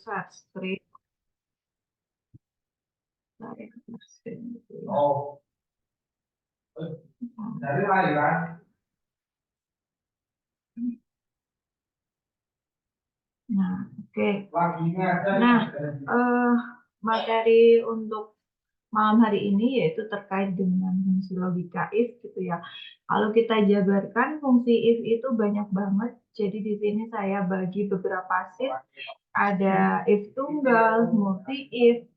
set string. Oh. Dari lagi kan? Nah, oke. Nah, materi untuk malam hari ini yaitu terkait dengan fungsi logika if gitu ya. Kalau kita jabarkan fungsi if itu banyak banget. Jadi di sini saya bagi beberapa sheet. Ada if tunggal, multi if,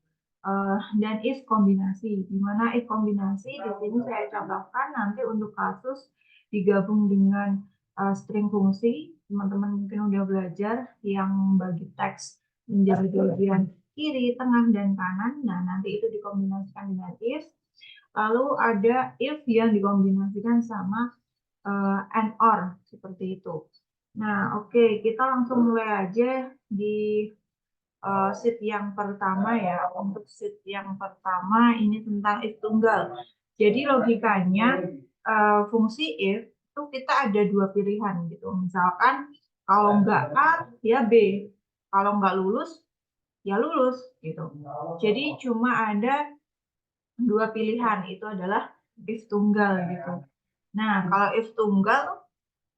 dan if kombinasi. Dimana if kombinasi di sini saya contohkan nanti untuk kasus digabung dengan string fungsi. Teman-teman mungkin udah belajar yang bagi teks menjadi bagian kiri, tengah, dan kanan. Nah, nanti itu dikombinasikan dengan if. Lalu ada if yang dikombinasikan sama and or, seperti itu. Nah, oke, kita langsung mulai aja di sheet yang pertama ya. Untuk sheet yang pertama ini tentang if tunggal. Jadi logikanya fungsi if itu kita ada dua pilihan gitu. Misalkan kalau nggak A ya B, kalau nggak lulus ya lulus gitu. Jadi cuma ada dua pilihan, itu adalah if tunggal gitu. Nah, kalau if tunggal,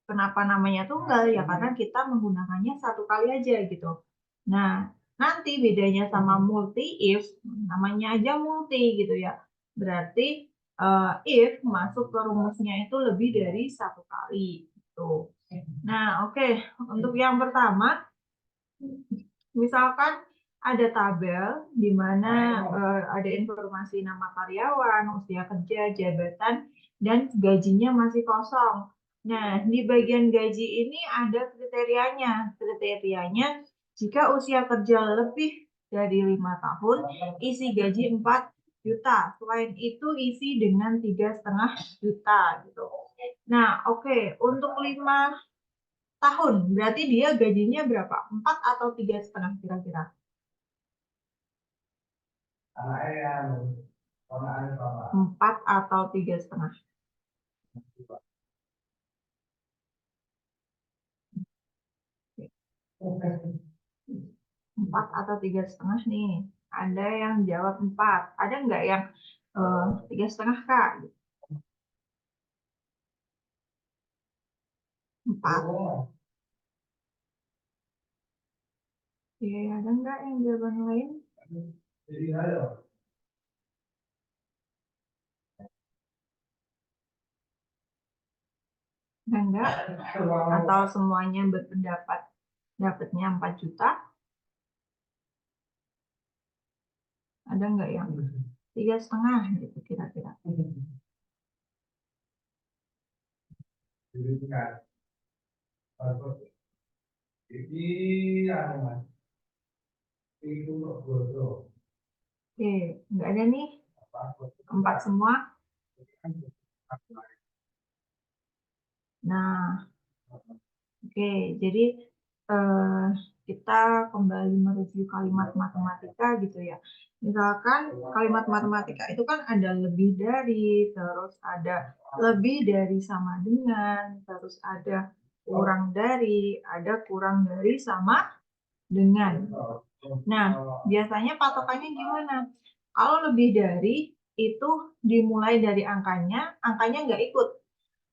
kenapa namanya tunggal? Ya karena kita menggunakannya satu kali aja gitu. Nah, nanti bedanya sama multi if, namanya aja multi gitu ya. Berarti if masuk ke rumusnya itu lebih dari satu kali gitu. Nah, oke. Untuk yang pertama, misalkan ada tabel di mana ada informasi nama karyawan, usia kerja, jabatan, dan gajinya masih kosong. Nah, di bagian gaji ini ada kriterianya. Kriterianya, jika usia kerja lebih dari 5 tahun, isi gaji 4 juta. Selain itu, isi dengan 3,5 juta. Gitu. Nah, oke. Untuk 5 tahun, berarti dia gajinya berapa? 4 atau 3,5 kira-kira? 4 atau 3,5? 4 atau 3,5 nih. Ada yang jawab 4. Ada nggak yang 3,5 Kak? 4. Oke, ada nggak yang jawaban lain? Enggak? Atau semuanya berpendapat dapatnya 4 juta? Ada nggak yang 3,5 gitu kira-kira? Oke, nggak ada nih? 4 semua? Nah, oke, jadi kita kembali mereview kalimat matematika gitu ya. Misalkan kalimat matematika itu kan ada lebih dari, terus ada lebih dari sama dengan, terus ada kurang dari, ada kurang dari sama dengan. Nah, biasanya patokannya gimana? Kalau lebih dari itu dimulai dari angkanya nggak ikut.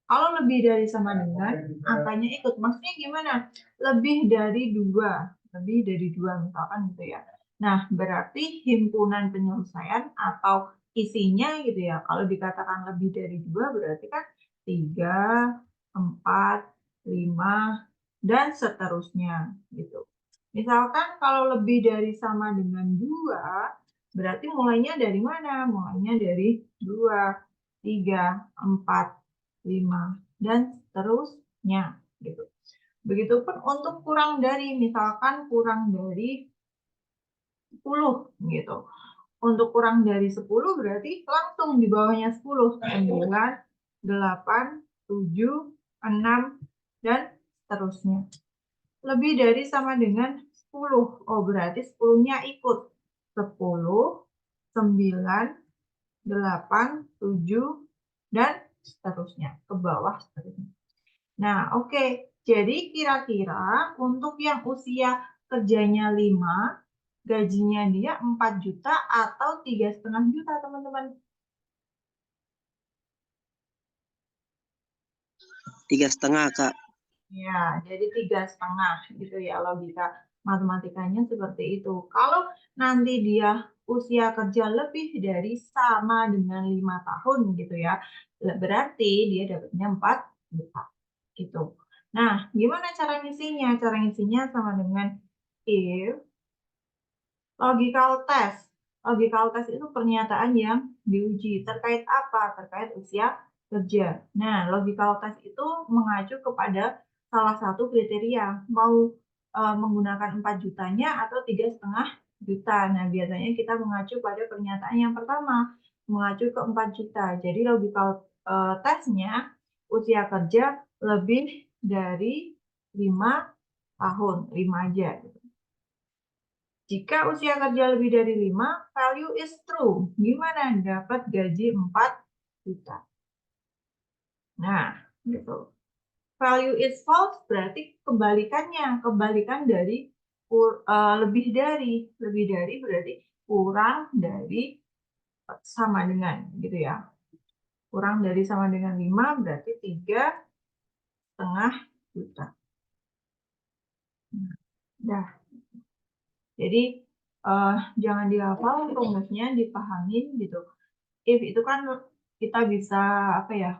Kalau lebih dari sama dengan, angkanya ikut. Maksudnya gimana? Lebih dari 2. Lebih dari 2 misalkan gitu ya. Nah, berarti himpunan penyelesaian atau isinya gitu ya. Kalau dikatakan lebih dari 2 berarti kan 3, 4, 5, dan seterusnya gitu. Misalkan kalau lebih dari sama dengan 2, berarti mulainya dari mana? Mulainya dari 2, 3, 4, 5, dan seterusnya gitu. Begitupun untuk kurang dari, misalkan kurang dari 10 gitu. Untuk kurang dari 10 berarti langsung di bawahnya 10, 9, 8, 7, 6, dan seterusnya. Lebih dari sama dengan 10. Oh, berarti 10-nya ikut. 10, 9, 8, 7, dan seterusnya. Ke bawah seterusnya. Nah, oke. Jadi kira-kira untuk yang usia kerjanya 5, gajinya dia 4 juta atau 3,5 juta, teman-teman. 3,5, Kak. Ya, jadi 3,5 gitu ya, logika matematikanya seperti itu. Kalau nanti dia usia kerja lebih dari sama dengan 5 tahun gitu ya, berarti dia dapatnya 4 juta gitu. Nah, gimana cara ngisinya? Cara ngisinya sama dengan if logical test. Logical test itu pernyataan yang diuji. Terkait apa? Terkait usia kerja. Nah, logical test itu mengacu kepada salah satu kriteria. Mau menggunakan 4 jutanya atau 3,5 juta. Nah, biasanya kita mengacu pada pernyataan yang pertama. Mengacu ke 4 juta. Jadi logical testnya usia kerja lebih dari 5 tahun. 5 aja. Jika usia kerja lebih dari 5, value is true. Gimana? Dapat gaji 4 juta. Nah, gitu. Value is false berarti kebalikannya. Kebalikan dari lebih dari. Lebih dari berarti kurang dari sama dengan. Gitu ya. Kurang dari sama dengan 5 berarti 3,5 juta. Nah, jadi jangan dihafal, rumusnya dipahamin gitu. If itu kan kita bisa apa ya?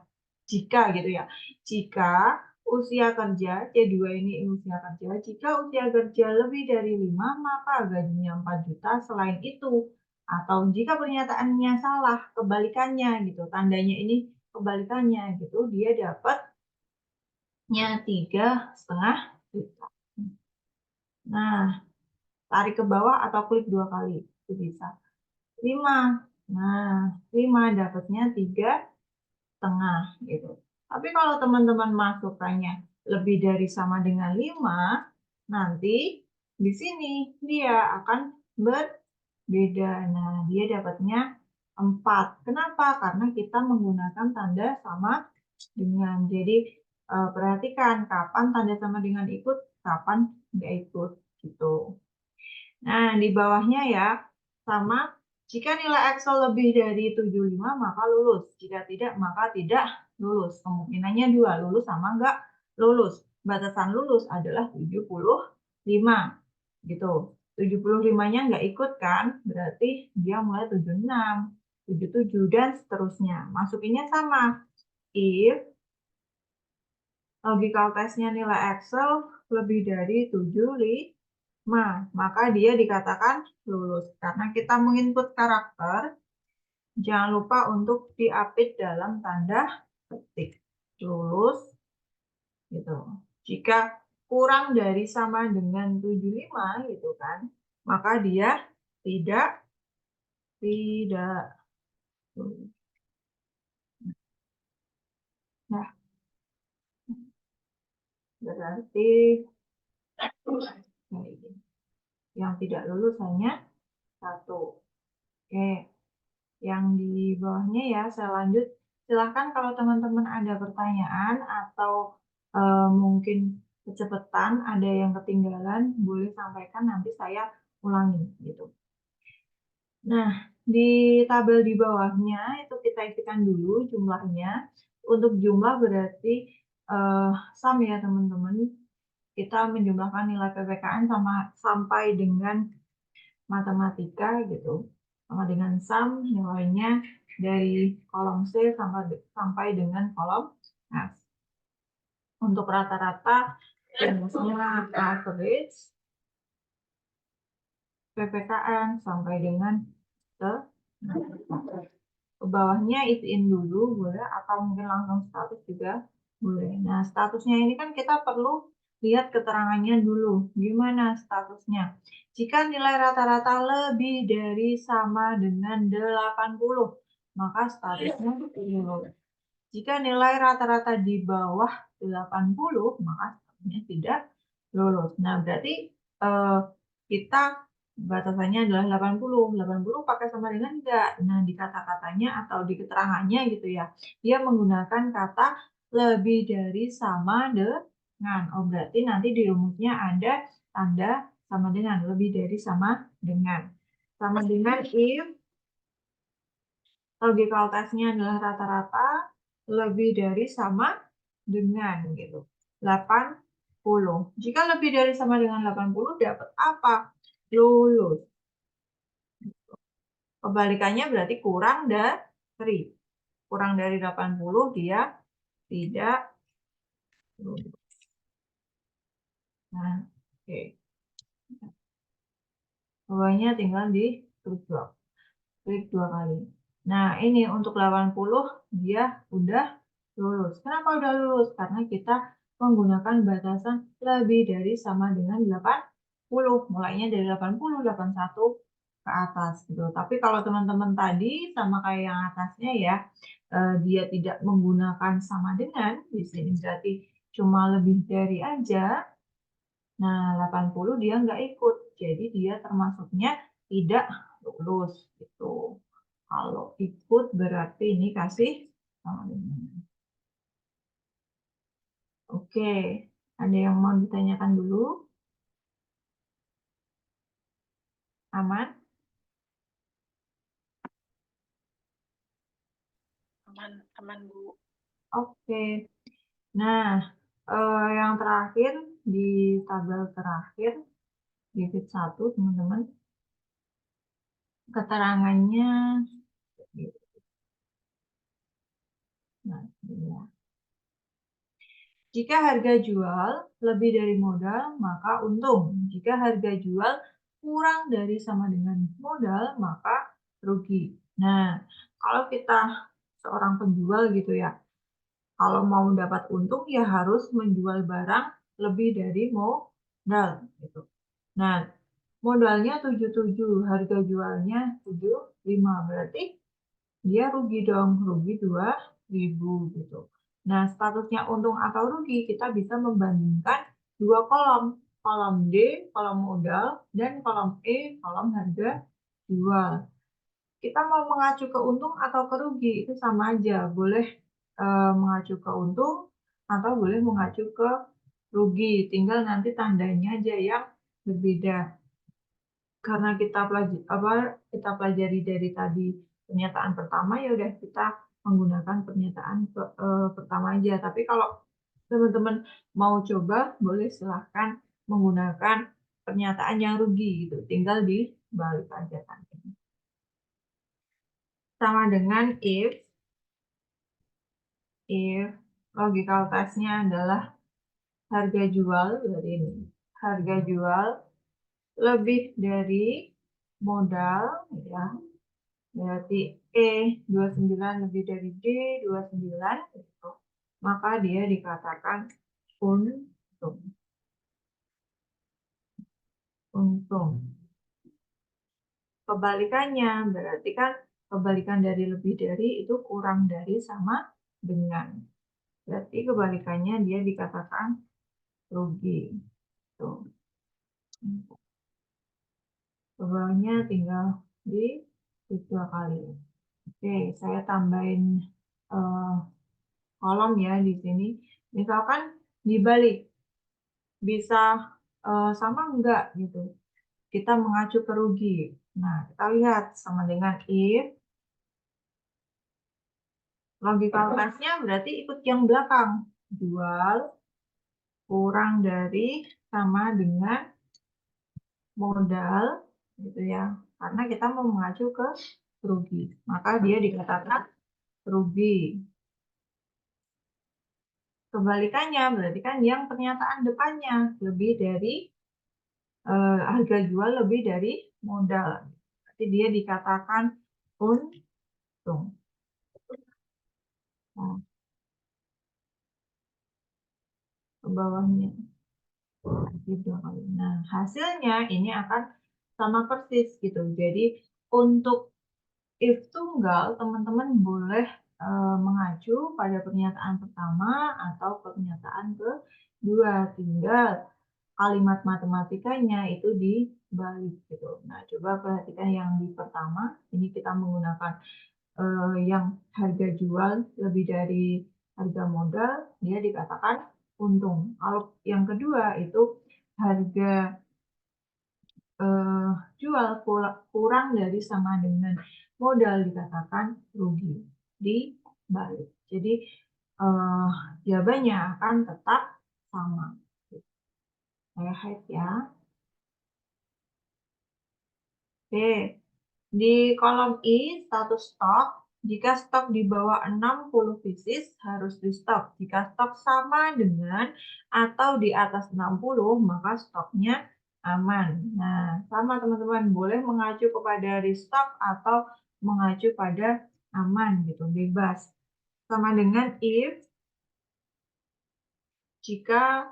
Jika gitu ya. Jika usia kerja C2 ini usia kerja, jika usia kerja lebih dari 5 maka gajinya 4 juta selain itu. Atau jika pernyataannya salah, kebalikannya gitu. Tandanya ini kebalikannya gitu, dia dapatnya 3,5 juta. Nah, tarik ke bawah atau klik 2 kali. Itu bisa. 5. Nah, 5 dapatnya 3,5 gitu. Tapi kalau teman-teman masukkannya lebih dari sama dengan 5, nanti di sini dia akan berbeda. Nah, dia dapatnya 4. Kenapa? Karena kita menggunakan tanda sama dengan. Jadi, perhatikan kapan tanda sama dengan ikut, kapan nggak ikut, gitu. Nah, di bawahnya ya, sama jika nilai Excel lebih dari 75 maka lulus. Jika tidak, maka tidak lulus. Kemungkinannya 2, lulus sama enggak lulus. Batasan lulus adalah 75. Gitu. 75-nya enggak ikut kan, berarti dia mulai 76, 77, dan seterusnya. Masukinnya sama. If logical testnya nilai Excel lebih dari 75, maka dia dikatakan lulus. Karena kita menginput karakter, jangan lupa untuk diapit dalam tanda petik. Lulus, gitu. Jika kurang dari sama dengan 75, gitu kan, maka dia tidak lulus. Nah, berarti yang tidak lulus hanya 1. Oke. Yang di bawahnya ya, saya lanjut. Silahkan kalau teman-teman ada pertanyaan atau mungkin kecepatan, ada yang ketinggalan, boleh sampaikan nanti saya ulangi gitu. Nah, di tabel di bawahnya itu kita isikan dulu jumlahnya. Untuk jumlah berarti sum ya teman-teman. Kita menjumlahkan nilai PPKN sampai dengan matematika gitu, sama dengan sum nilainya dari kolom C sampai dengan kolom F. Untuk rata-rata rumusnya average PPKN sampai dengan ke bawahnya isiin dulu boleh, atau mungkin langsung status juga boleh. Nah, statusnya ini kan kita perlu lihat keterangannya dulu. Gimana statusnya? Jika nilai rata-rata lebih dari sama dengan 80, maka statusnya lulus. Jika nilai rata-rata di bawah 80, maka statusnya tidak lulus. Nah, berarti kita batasannya adalah 80. 80 pakai sama dengan enggak? Nah, di kata-katanya atau di keterangannya gitu ya, dia menggunakan kata lebih dari sama dengan. Oh, berarti nanti di rumusnya ada tanda sama dengan, lebih dari sama dengan. Sama dengan if logical test-nya adalah rata-rata lebih dari sama dengan gitu. 80. Jika lebih dari sama dengan 80 dapat apa? Lulus. Kebalikannya berarti kurang dari. Kurang dari 80 dia tidak lulus. Nah, oke. Bawahnya tinggal di klik dua kali. Nah, ini untuk 80 dia udah lulus. Kenapa udah lulus? Karena kita menggunakan batasan lebih dari sama dengan 80. Mulainya dari 80, 81 ke atas gitu. Tapi kalau teman-teman tadi sama kayak yang atasnya ya, dia tidak menggunakan sama dengan, di sini berarti cuma lebih dari aja. Nah, 80 dia nggak ikut. Jadi dia termasuknya tidak lulus gitu. Kalau ikut berarti ini kasih sama dengan. Oke, ada yang mau ditanyakan dulu? Aman? Aman Bu. Oke. Nah, yang terakhir di tabel terakhir di fit 1 teman-teman, keterangannya nah, ini ya. Jika harga jual lebih dari modal, maka untung. Jika harga jual kurang dari sama dengan modal, maka rugi. Nah, kalau kita seorang penjual gitu ya, kalau mau dapat untung ya harus menjual barang lebih dari modal gitu. Nah, modalnya 77, harga jualnya 75, berarti dia rugi dong, rugi 2.000 gitu. Nah, statusnya untung atau rugi kita bisa membandingkan dua kolom, kolom D, kolom modal, dan kolom E, kolom harga jual. Kita mau mengacu ke untung atau ke rugi itu sama aja, boleh mengacu ke untung atau boleh mengacu ke rugi, tinggal nanti tandanya aja yang berbeda. Karena kita pelajari dari tadi pernyataan pertama, ya udah kita menggunakan pernyataan pertama aja. Tapi kalau teman-teman mau coba, boleh silahkan menggunakan pernyataan yang rugi gitu. Tinggal dibalik aja tadi. Sama dengan if logical test-nya adalah harga jual dari ini. Harga jual lebih dari modal ya. Berarti E 29 lebih dari D 29 gitu. Maka dia dikatakan untung. Untung. Kebalikannya berarti kan kebalikan dari lebih dari itu kurang dari sama dengan. Berarti kebalikannya dia dikatakan rugi. Tuh. Bawahnya tinggal di dua kali. Oke, saya tambahin kolom ya di sini. Misalkan dibalik, bisa sama enggak gitu. Kita mengacu ke rugi. Nah, kita lihat sama dengan if. Logical test-nya berarti ikut yang belakang. Jual kurang dari sama dengan modal gitu ya. Karena kita mau mengacu ke rugi. Maka dia dikatakan rugi. Kebalikannya berarti kan yang pernyataan depannya lebih dari harga jual lebih dari modal. Berarti dia dikatakan untung. Nah, ke bawahnya. Nah, hasilnya ini akan sama persis gitu. Jadi untuk if tunggal, teman-teman boleh mengacu pada pernyataan pertama atau pernyataan kedua. Tinggal kalimat matematikanya itu dibalik gitu. Nah, coba perhatikan yang di pertama. Ini kita menggunakan yang harga jual lebih dari harga modal, dia dikatakan untung. Kalau yang kedua itu harga jual kurang dari sama dengan modal dikatakan rugi dibalik. Jadi jawabannya akan tetap sama. Saya hide ya. Oke, di kolom I status stok. Jika stok di bawah 60 pieces harus di stop. Jika stok sama dengan atau di atas 60 maka stoknya aman. Nah, sama teman-teman, boleh mengacu kepada restock atau mengacu pada aman gitu, bebas. Sama dengan if jika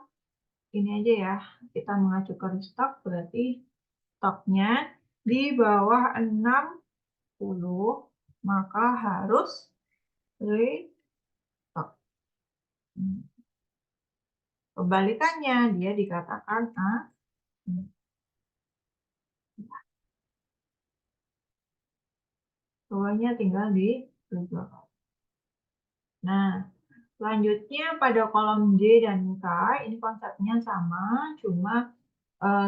ini aja ya, kita mengacu ke restock berarti stoknya di bawah 60 maka harus restock. Kebalikannya dia dikatakan bawahnya tinggal di belakang. Nah, selanjutnya pada kolom D dan K ini konsepnya sama, cuma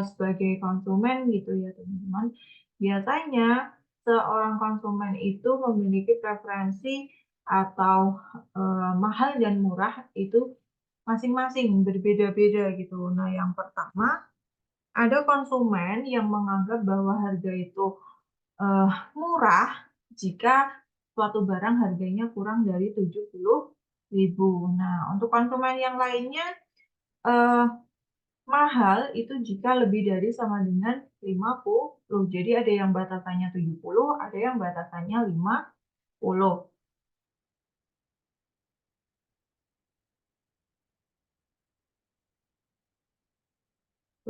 sebagai konsumen gitu ya teman-teman. Biasanya seorang konsumen itu memiliki preferensi atau mahal dan murah itu masing-masing berbeda-beda gitu. Nah, yang pertama ada konsumen yang menganggap bahwa harga itu murah jika suatu barang harganya kurang dari 70.000. Nah, untuk konsumen yang lainnya mahal itu jika lebih dari sama dengan 50. Jadi ada yang batasannya 70, ada yang batasannya 50.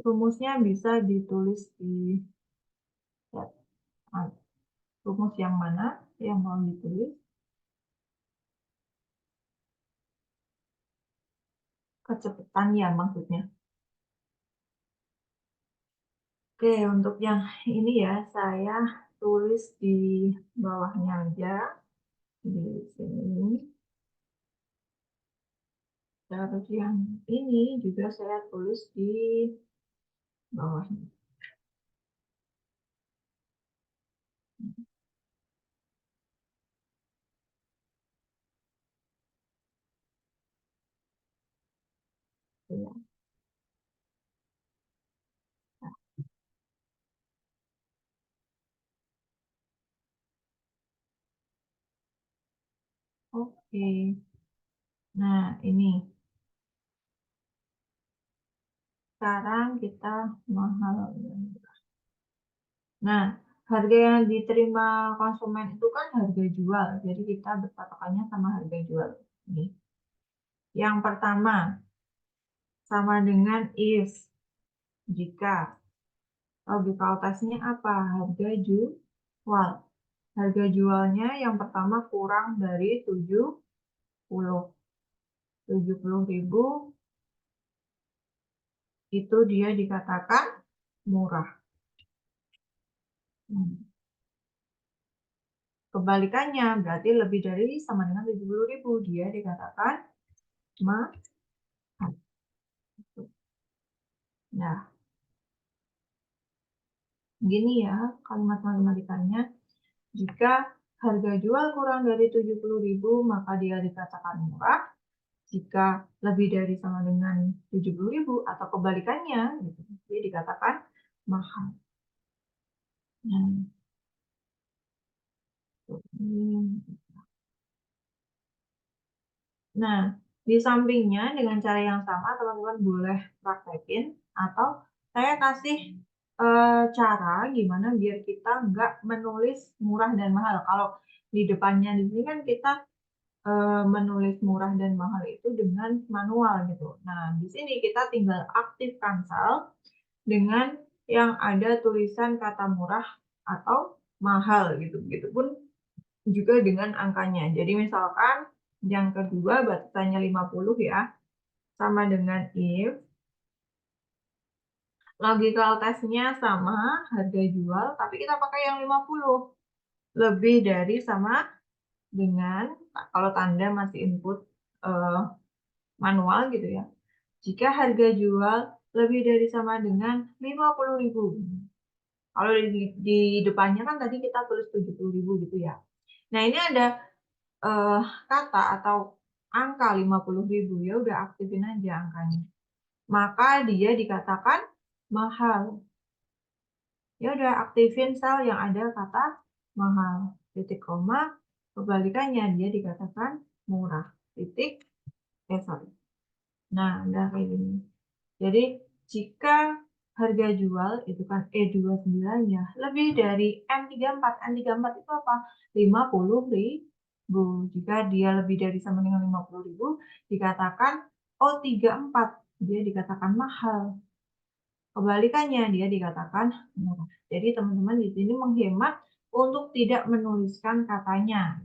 Rumusnya bisa ditulis di chat. Rumus yang mana yang mau ditulis? Kecepatan ya maksudnya. Oke, untuk yang ini ya saya tulis di bawahnya aja di sini. Terus yang ini juga saya tulis di bawahnya. Ya. Oke. Nah, ini. Sekarang kita mahal. Nah, harga yang diterima konsumen itu kan harga jual. Jadi kita berpatokannya sama harga jual. Ini. Yang pertama, sama dengan if. Jika. Logikalitasnya apa? Harga jual. Harga jualnya yang pertama kurang dari 70.000 itu dia dikatakan murah. Kebalikannya berarti lebih dari sama dengan 70.000 dia dikatakan mahal. Nah, gini ya kalimat matematikanya. Jika harga jual kurang dari 70.000 maka dia dikatakan murah. Jika lebih dari sama dengan 70.000 atau kebalikannya, gitu, dia dikatakan mahal. Nah, di sampingnya dengan cara yang sama teman-teman boleh praktekin atau saya kasih cara gimana biar kita nggak menulis murah dan mahal. Kalau di depannya di sini kan kita menulis murah dan mahal itu dengan manual gitu. Nah, di sini kita tinggal aktifkan sel dengan yang ada tulisan kata murah atau mahal gitu. Begitupun juga dengan angkanya. Jadi misalkan yang kedua batasannya 50 ya. Sama dengan if. Logical testnya sama, harga jual, tapi kita pakai yang 50. Lebih dari sama dengan, kalau tanda masih input manual gitu ya. Jika harga jual lebih dari sama dengan 50.000. Kalau di depannya kan tadi kita tulis 70.000 gitu ya. Nah, ini ada kata atau angka 50.000, ya udah aktifin aja angkanya. Maka dia dikatakan mahal. Ya udah aktifin sel yang ada kata mahal. Titik koma, kebalikannya dia dikatakan murah. Sorry. Nah, udah kayak gini. Jadi jika harga jual itu kan E29-nya lebih dari M34. M34 itu apa? 50.000. Jika dia lebih dari sama dengan 50.000, dikatakan O34. Dia dikatakan mahal. Kebalikannya, dia dikatakan murah. Jadi teman-teman di sini menghemat untuk tidak menuliskan katanya.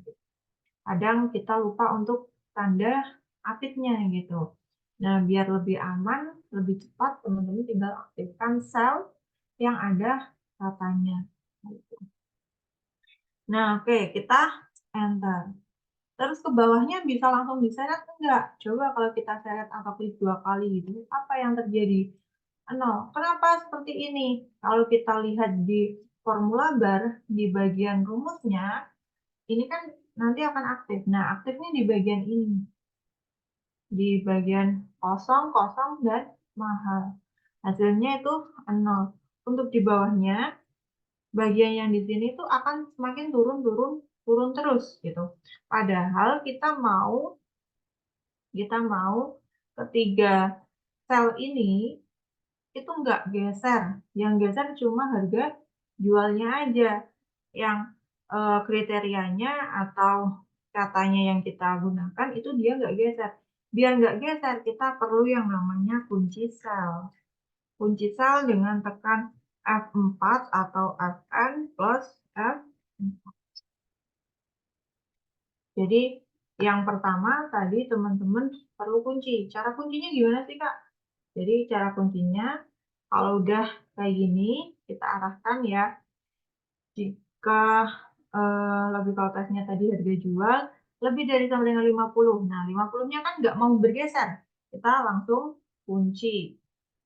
Kadang kita lupa untuk tanda aktifnya gitu. Nah, biar lebih aman, lebih cepat, teman-teman tinggal aktifkan sel yang ada katanya. Nah, oke, kita enter. Terus ke bawahnya bisa langsung diseret enggak? Coba kalau kita seret atau klik 2 kali gitu, apa yang terjadi? 0. Kenapa seperti ini? Kalau kita lihat di formula bar, di bagian rumusnya, ini kan nanti akan aktif. Nah, aktifnya di bagian ini. Di bagian kosong, kosong, dan mahal. Hasilnya itu 0. Untuk di bawahnya, bagian yang di sini tuh akan semakin turun, turun, turun terus gitu. Padahal kita mau ketiga sel ini itu nggak geser. Yang geser cuma harga jualnya aja. Yang kriterianya atau katanya yang kita gunakan itu dia nggak geser. Biar nggak geser, kita perlu yang namanya kunci sel. Kunci sel dengan tekan F4 atau Fn plus F4. Jadi yang pertama tadi teman-teman perlu kunci. Cara kuncinya gimana sih, Kak? Jadi cara kuncinya kalau udah kayak gini, kita arahkan ya. Jika logical test-nya tadi harga jual lebih dari sama dengan 50. Nah, 50-nya kan nggak mau bergeser. Kita langsung kunci.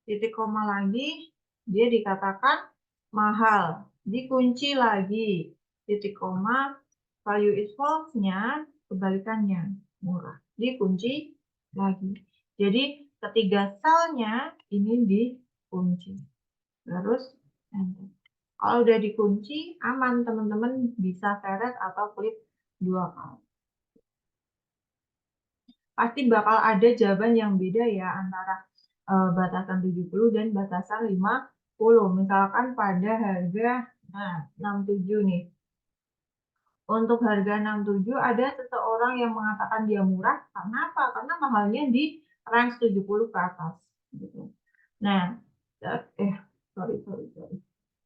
Titik koma lagi, dia dikatakan mahal. Dikunci lagi. Titik koma, value is false-nya kebalikannya, murah. Dikunci lagi. Jadi ketiga selnya ini dikunci. Terus enter. Kalau udah dikunci, aman teman-teman bisa seret atau klik 2 kali. Pasti bakal ada jawaban yang beda ya antara batasan 70 dan batasan 50. Misalkan pada harga 67 nih. Untuk harga 67 ada seseorang yang mengatakan dia murah. Karena apa? Karena mahalnya di range 70 ke atas. Gitu. Nah, sorry.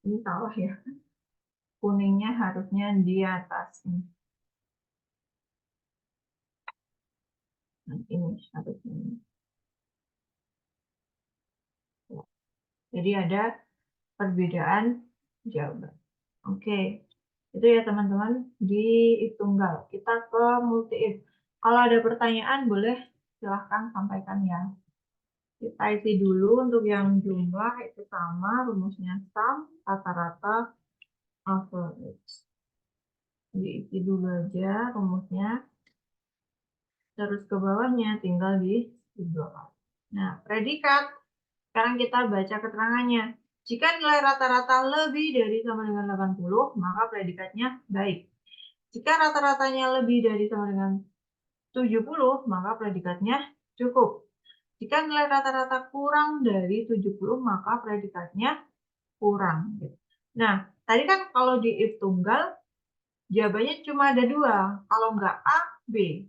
Ini salah ya. Kuningnya harusnya di atas. Nah, ini harusnya. Jadi ada perbedaan jawaban. Oke, itu ya teman-teman di if tunggal. Kita ke multi if. Kalau ada pertanyaan boleh silahkan sampaikan ya. Kita isi dulu untuk yang jumlah itu sama, rumusnya sum, rata-rata, average. Diisi dulu aja rumusnya. Terus ke bawahnya tinggal di dua. Nah, predikat. Sekarang kita baca keterangannya. Jika nilai rata-rata lebih dari sama dengan 80, maka predikatnya baik. Jika rata-ratanya lebih dari sama dengan 70, maka predikatnya cukup. Jika nilai rata-rata kurang dari 70, maka predikatnya kurang. Nah, tadi kan kalau di if tunggal, jawabannya cuma ada 2. Kalau nggak A, B.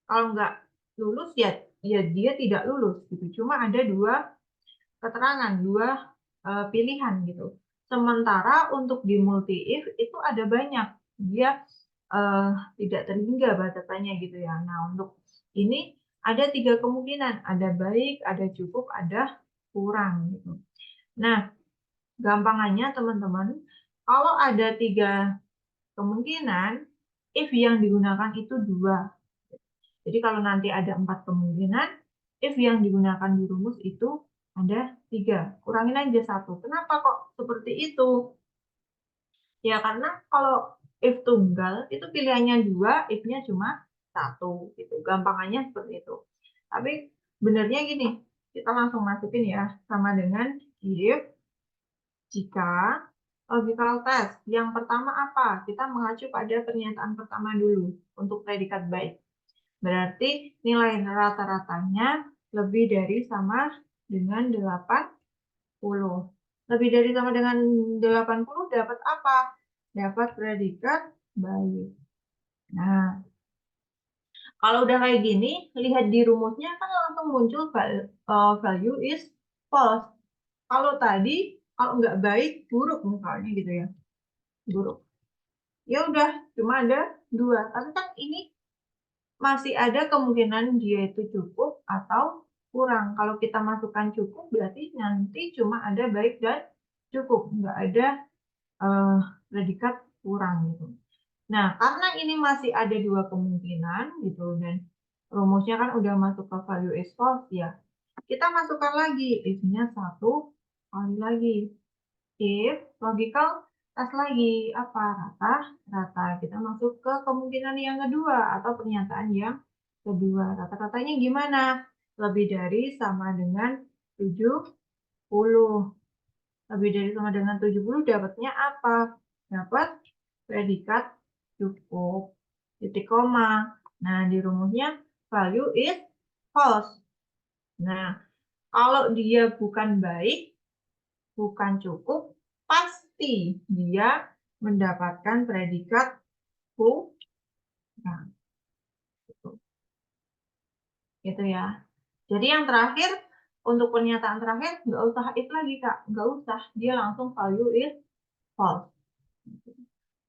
Kalau nggak lulus, ya dia tidak lulus. Gitu. Cuma ada 2 keterangan, 2 pilihan gitu. Sementara untuk di multi if itu ada banyak, dia tidak terhingga batasannya gitu ya. Nah, untuk ini ada 3 kemungkinan, ada baik, ada cukup, ada kurang gitu. Nah, gampangannya teman-teman, kalau ada 3 kemungkinan, if yang digunakan itu 2. Jadi kalau nanti ada 4 kemungkinan, if yang digunakan di rumus itu ada 3. Kurangin aja 1. Kenapa kok seperti itu? Ya, karena kalau if tunggal itu pilihannya 2, if-nya cuma 1 gitu. Gampangannya seperti itu. Tapi benernya gini, kita langsung masukin ya, sama dengan if jika logical test. Yang pertama apa? Kita mengacu pada pernyataan pertama dulu untuk predikat baik. Berarti nilai rata-ratanya lebih dari sama dengan 80. Lebih dari sama dengan 80 dapat apa? Dapat predikat baik. Nah, kalau udah kayak gini, lihat di rumusnya kan langsung muncul value is false. Kalau tadi, kalau nggak baik, buruk misalnya gitu ya. Buruk. Ya udah, cuma ada 2. Tapi kan ini masih ada kemungkinan dia itu cukup atau kurang. Kalau kita masukkan cukup, berarti nanti cuma ada baik dan cukup. Nggak ada predikat kurang gitu. Nah, karena ini masih ada 2 kemungkinan gitu, dan rumusnya kan udah masuk ke value is false ya. Kita masukkan lagi if-nya 1 kali lagi. If logical test lagi apa? Rata. Kita masuk ke kemungkinan yang kedua atau pernyataan yang kedua. Rata-ratanya gimana? Lebih dari sama dengan 70. Lebih dari sama dengan 70 dapatnya apa? Dapat predikat cukup. Titik koma. Nah, di rumusnya value is false. Nah, kalau dia bukan baik, bukan cukup, pasti dia mendapatkan predikat kurang. Gitu ya. Jadi yang terakhir, untuk pernyataan terakhir, nggak usah if lagi, Kak. Nggak usah. Dia langsung value is false.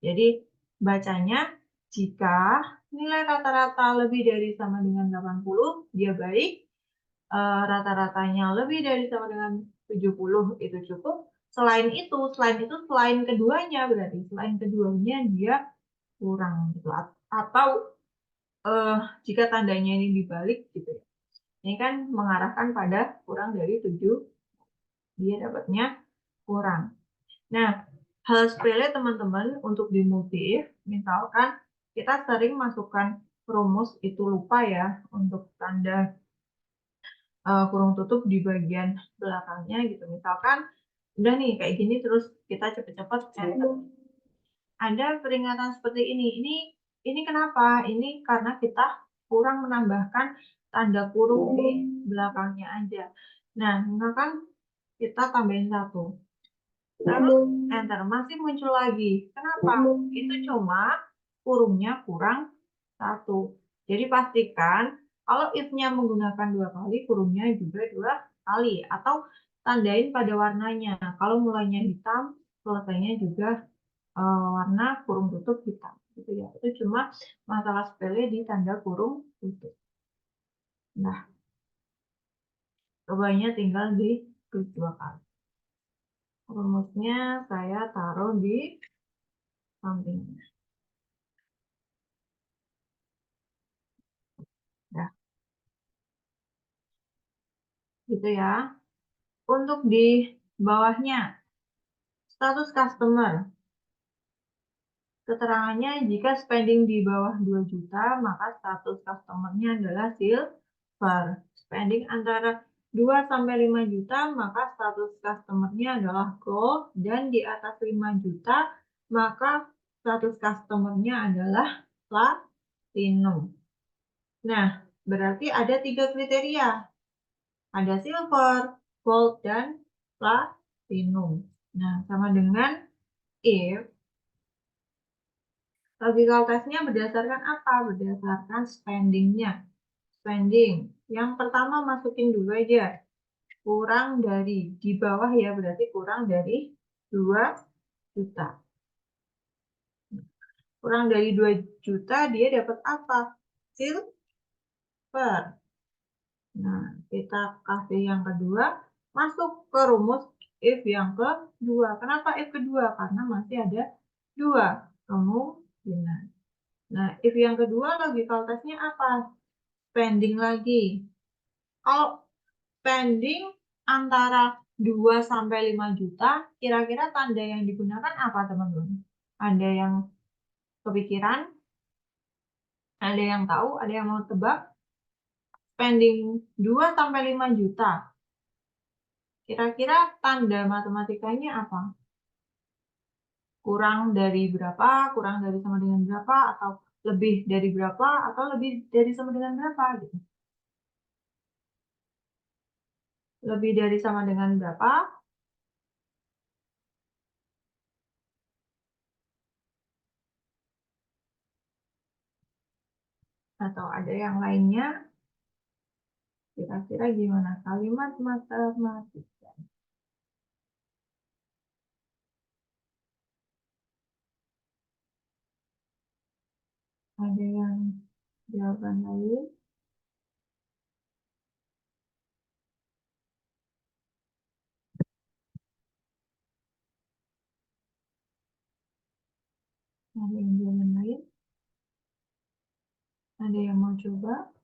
Jadi, bacanya, jika nilai rata-rata lebih dari sama dengan 80, dia baik. Rata-ratanya lebih dari sama dengan 70, itu cukup. Selain selain keduanya, berarti selain keduanya dia kurang gitu. Atau jika tandanya ini dibalik gitu ya. Ini kan mengarahkan pada kurang dari 7, dia dapatnya kurang. Nah, hal sepele teman-teman untuk di multi-if, misalkan kita sering masukkan rumus itu lupa ya untuk tanda kurung tutup di bagian belakangnya gitu. Misalkan udah nih kayak gini terus kita cepet-cepet enter. Ada peringatan seperti ini. Ini kenapa? Ini karena kita kurang menambahkan tanda kurung di belakangnya aja. Nah, misalkan kita tambahin 1. Terus enter, masih muncul lagi. Kenapa? Itu cuma kurungnya kurang 1. Jadi pastikan kalau if-nya menggunakan 2 kali, kurungnya juga 2 kali. Atau tandain pada warnanya. Kalau mulainya hitam, selesainya juga warna kurung tutup hitam. Gitu ya. Itu cuma masalah sepele di tanda kurung tutup. Nah, cobanya tinggal di klik 2 kali. Rumusnya saya taruh di sampingnya. Nah, gitu ya. Untuk di bawahnya, status customer. Keterangannya, jika spending di bawah 2 juta, maka status customer-nya adalah silver. Spending antara 2 sampai 5 juta, maka status customer-nya adalah gold. Dan di atas 5 juta, maka status customer-nya adalah platinum. Nah, berarti ada 3 kriteria. Ada silver, gold, dan platinum. Nah, sama dengan if logical test-nya berdasarkan apa? Berdasarkan spending-nya. Spending. Yang pertama masukin dulu aja. Kurang dari, di bawah ya, berarti kurang dari 2 juta. Kurang dari 2 juta, dia dapat apa? Silver. Nah, kita kasih yang kedua, masuk ke rumus if yang kedua. Kenapa if kedua? Karena masih ada 2 kemungkinan. Nah, if yang kedua logical test-nya apa? Spending lagi. Kalau spending antara 2 sampai 5 juta, kira-kira tanda yang digunakan apa, teman-teman? Ada yang kepikiran? Ada yang tahu? Ada yang mau tebak? Spending 2-5 juta. Kira-kira tanda matematikanya apa? Kurang dari berapa? Kurang dari sama dengan berapa? Atau lebih dari berapa? Atau lebih dari sama dengan berapa? Gitu. Lebih dari sama dengan berapa? Atau ada yang lainnya? Kira-kira gimana kalimat matematika? Ada yang jawaban lain? Ada yang jawaban lain? Ada yang mau coba?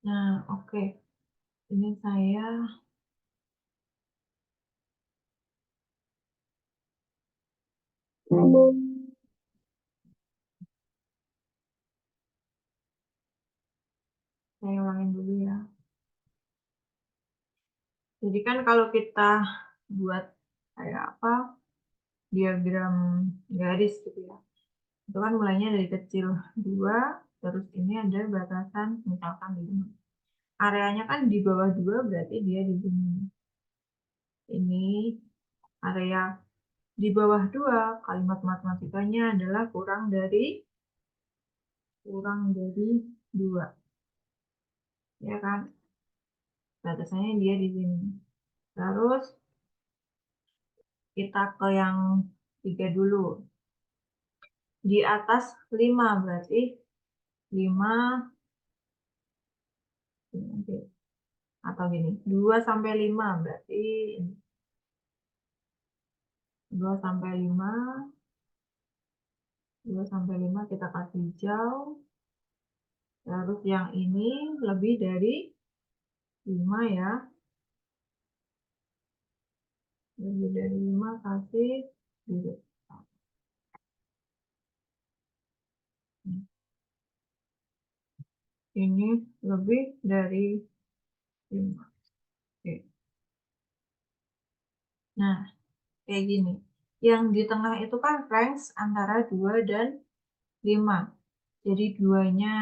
Nah, oke. Ini saya ulangin dulu ya. Jadi kan kalau kita buat kayak apa, diagram garis gitu ya. Itu kan mulainya dari kecil 2, terus ini ada batasan misalkan 5. Areanya kan di bawah 2 berarti dia di sini. Ini area di bawah 2, kalimat matematikanya adalah kurang dari 2. Ya kan? Batasannya dia di sini. Terus kita ke yang 3 dulu. Di atas 5 berarti 5 atau gini, 2-5 berarti 2-5 kita kasih hijau. Terus yang ini lebih dari 5 ya. Lebih dari 5 kasih biru. Ini lebih dari 5. Oke. Nah, kayak gini. Yang di tengah itu kan range antara 2 dan 5. Jadi 2-nya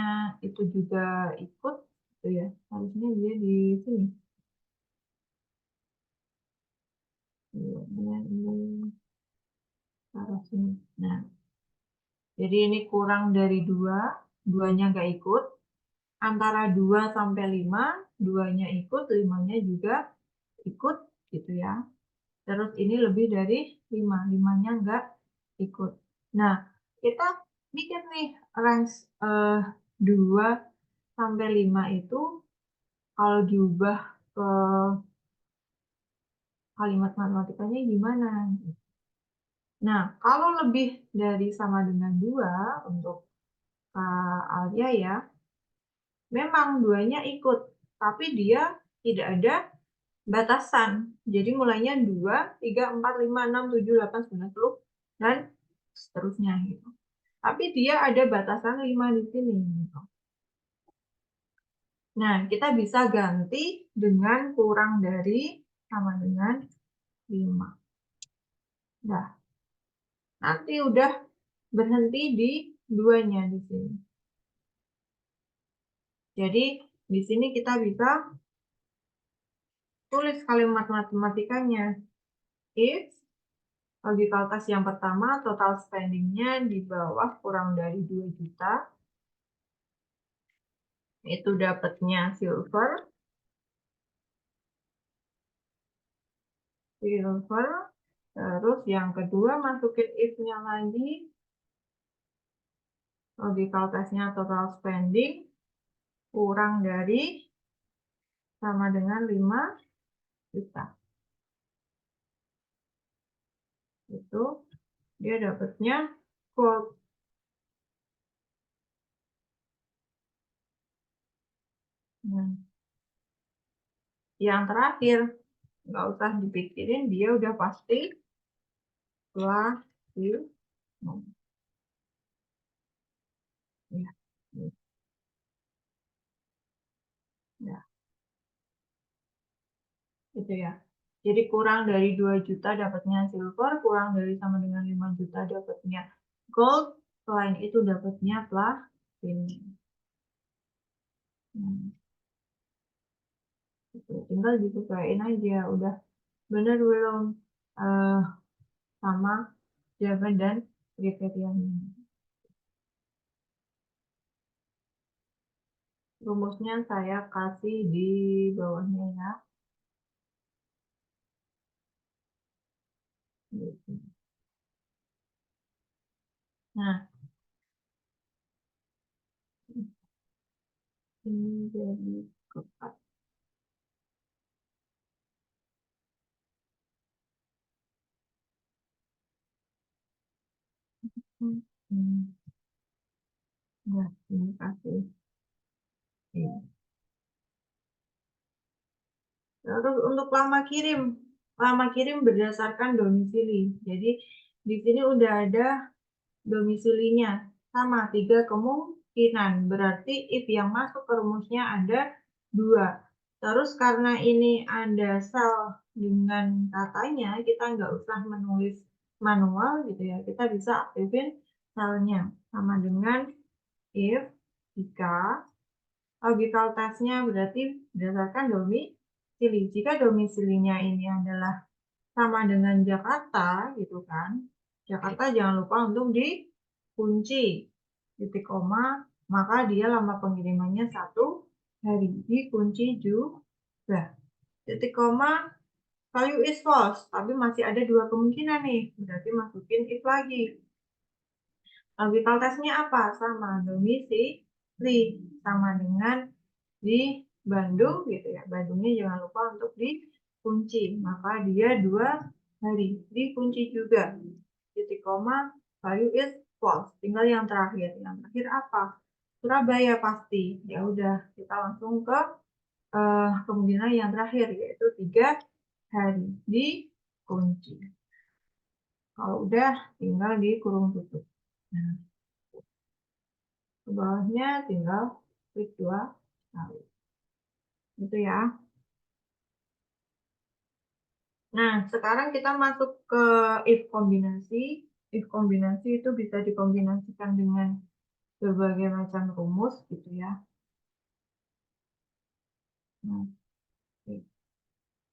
itu juga ikut gitu ya. Harusnya dia di sini. 2-nya ini taruh sini. Nah, jadi ini kurang dari 2, 2-nya nggak ikut. Antara 2-5, 2-nya ikut, 5-nya juga ikut gitu ya. Terus ini lebih dari 5, 5-nya nggak ikut. Nah, kita mikir nih range 2-5 itu kalau diubah ke kalimat matematikanya gimana? Nah, kalau lebih dari sama dengan 2 untuk Kak Alia ya, memang 2-nya ikut, tapi dia tidak ada batasan. Jadi mulainya 2, 3, 4, 5, 6, 7, 8, 9, 10, dan seterusnya gitu. Tapi dia ada batasan 5 di sini gitu. Nah, kita bisa ganti dengan kurang dari sama dengan 5. Nah, nanti udah berhenti di 2-nya di sini. Jadi, di sini kita bisa tulis kalimat matematikanya. If logical test yang pertama, total spending-nya di bawah kurang dari 2 juta. Itu dapatnya silver. Terus yang kedua masukin if-nya lagi. Logical test-nya total spending kurang dari sama dengan 5 juta. Itu dia dapatnya gold. Nah, yang terakhir nggak usah dipikirin, dia udah pasti plus ya. Ya, gitu ya. Jadi kurang dari 2 juta dapatnya silver, kurang dari sama dengan 5 juta dapatnya gold, selain itu dapatnya platinum. Gitu. Tinggal disesuaiin aja, udah bener belum sama jawaban dan kriterianya. Rumusnya saya kasih di bawahnya ya. Gitu. Nah, ini jadi keempat. Nah, ini kasih. Ini. Terus untuk lama kirim berdasarkan domisili. Jadi di sini udah ada domisilinya sama 3 kemungkinan. Berarti if yang masuk ke rumusnya ada 2. Terus karena ini ada sel dengan katanya, kita nggak usah menulis manual gitu ya. Kita bisa aktifin selnya sama dengan if jika logical testnya berarti berdasarkan domisili. Jika domisilinya ini adalah sama dengan Jakarta gitu kan, Jakarta jangan lupa untuk dikunci titik koma, maka dia lama pengirimannya 1 hari, dikunci juga titik koma, value is false, tapi masih ada 2 kemungkinan nih, berarti masukin if lagi. Logical testnya apa? Sama domisili, sama dengan di Bandung gitu ya. Bandungnya jangan lupa untuk dikunci, maka dia 2 hari, dikunci juga. Titik koma, value is false. Tinggal yang terakhir. Yang terakhir apa? Surabaya pasti. Ya udah, kita langsung ke kemungkinan yang terakhir, yaitu 3 hari, dikunci. Kalau udah, tinggal dikurung tutup. Nah, ke bawahnya tinggal klik 2 kali. Gitu ya. Nah, sekarang kita masuk ke if kombinasi. If kombinasi itu bisa dikombinasikan dengan berbagai macam rumus gitu ya. Nah,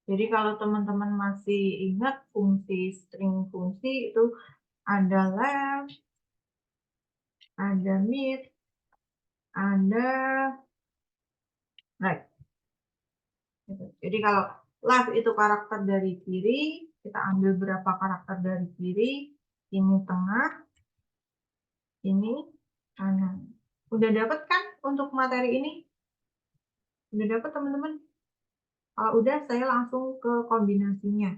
jadi kalau teman-teman masih ingat fungsi string fungsi itu ada left, ada mid, ada right. Gitu. Jadi kalau left itu karakter dari kiri, kita ambil berapa karakter dari kiri, ini tengah, ini kanan. Udah dapet kan untuk materi ini? Udah dapet teman-teman? Kalau udah, saya langsung ke kombinasinya.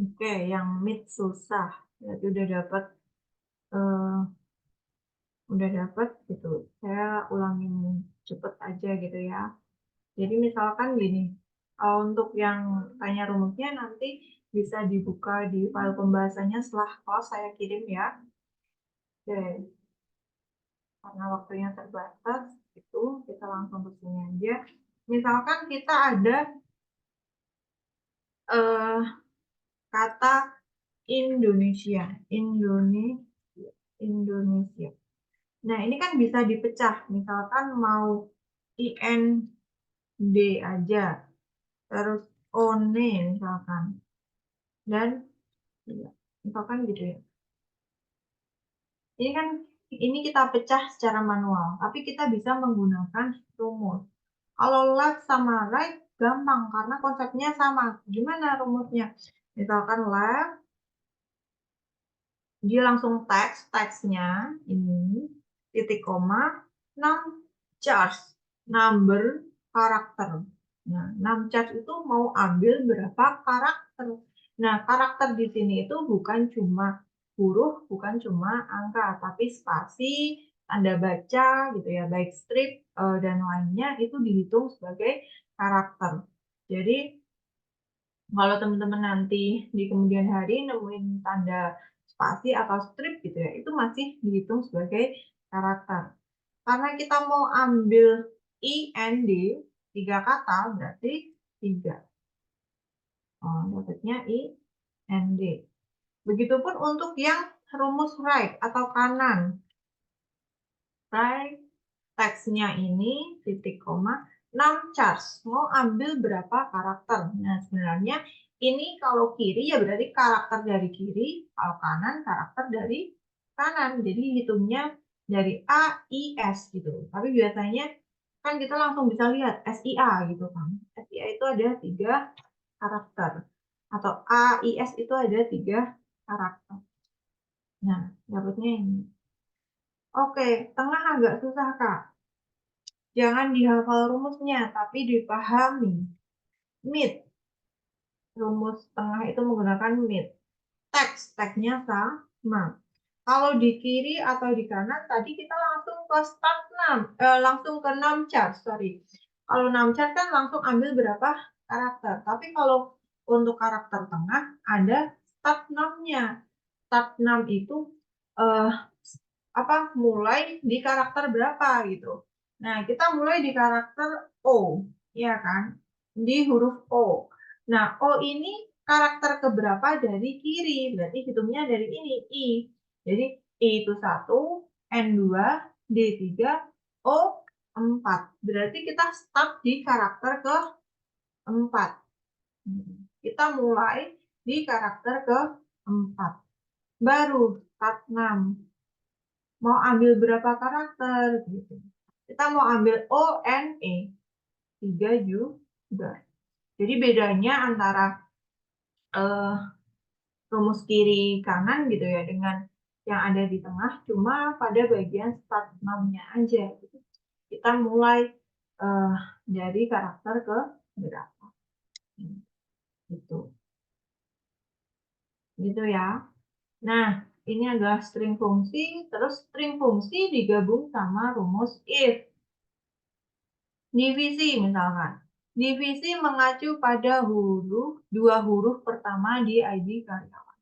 Oke, yang mid susah. Berarti udah dapat gitu. Saya ulangin cepet aja gitu ya. Jadi misalkan gini, untuk yang tanya rumusnya nanti bisa dibuka di file pembahasannya setelah kelas saya kirim ya. Oke, karena waktunya terbatas, itu kita langsung ke sini aja. Misalkan kita ada kata Indonesia. Indonesia. Nah, ini kan bisa dipecah. Misalkan mau IND aja. Terus ONE misalkan. Dan misalkan gitu ya. Ini kan ini kita pecah secara manual, tapi kita bisa menggunakan rumus. Kalau left sama right gampang karena konsepnya sama. Gimana rumusnya? Misalkan left, dia langsung teksnya ini titik koma 6 charge. number karakter. Nah, numCharts itu mau ambil berapa karakter. Nah, karakter di sini itu bukan cuma huruf, bukan cuma angka, tapi spasi, tanda baca gitu ya, baik strip dan lainnya itu dihitung sebagai karakter. Jadi kalau teman-teman nanti di kemudian hari nemuin tanda spasi atau strip gitu ya, itu masih dihitung sebagai karakter. Karena kita mau ambil IND, 3 kata, berarti 3. Dapatnya IND. Begitupun untuk yang rumus right atau kanan. Right, teksnya ini, titik koma, numCharts. Mau ambil berapa karakter? Nah, sebenarnya ini kalau kiri ya berarti karakter dari kiri, kalau kanan karakter dari kanan. Jadi hitungnya dari A, I, S gitu. Tapi biasanya kan kita langsung bisa lihat SIA gitu kan. SIA itu ada 3 karakter. Atau A, I, S itu ada 3 karakter. Nah, dapatnya ini. Oke, tengah agak susah, Kak. Jangan dihafal rumusnya, tapi dipahami. Mid. Rumus tengah itu menggunakan mid. Teksnya sama. Kalau di kiri atau di kanan, tadi kita langsung ke start 6. Langsung ke numCharts, sorry. Kalau numCharts kan langsung ambil berapa karakter. Tapi kalau untuk karakter tengah, ada start 6-nya. Start 6 itu mulai di karakter berapa gitu. Nah, kita mulai di karakter O, ya kan? Di huruf O. Nah, O ini karakter keberapa dari kiri? Berarti hitungnya dari ini, I. Jadi, I itu 1, N2, D3, O4. Berarti kita start di karakter ke-4. Kita mulai di karakter ke-4. Baru start 6. Mau ambil berapa karakter gitu. Kita mau ambil O, N, E. 3 juga. Jadi bedanya antara rumus kiri kanan gitu ya dengan yang ada di tengah cuma pada bagian start 6-nya aja gitu. Kita mulai dari karakter ke berapa. Gitu. Gitu ya. Nah, ini adalah string fungsi, terus string fungsi digabung sama rumus if. Divisi misalkan. Divisi mengacu pada dua huruf pertama di ID karyawan.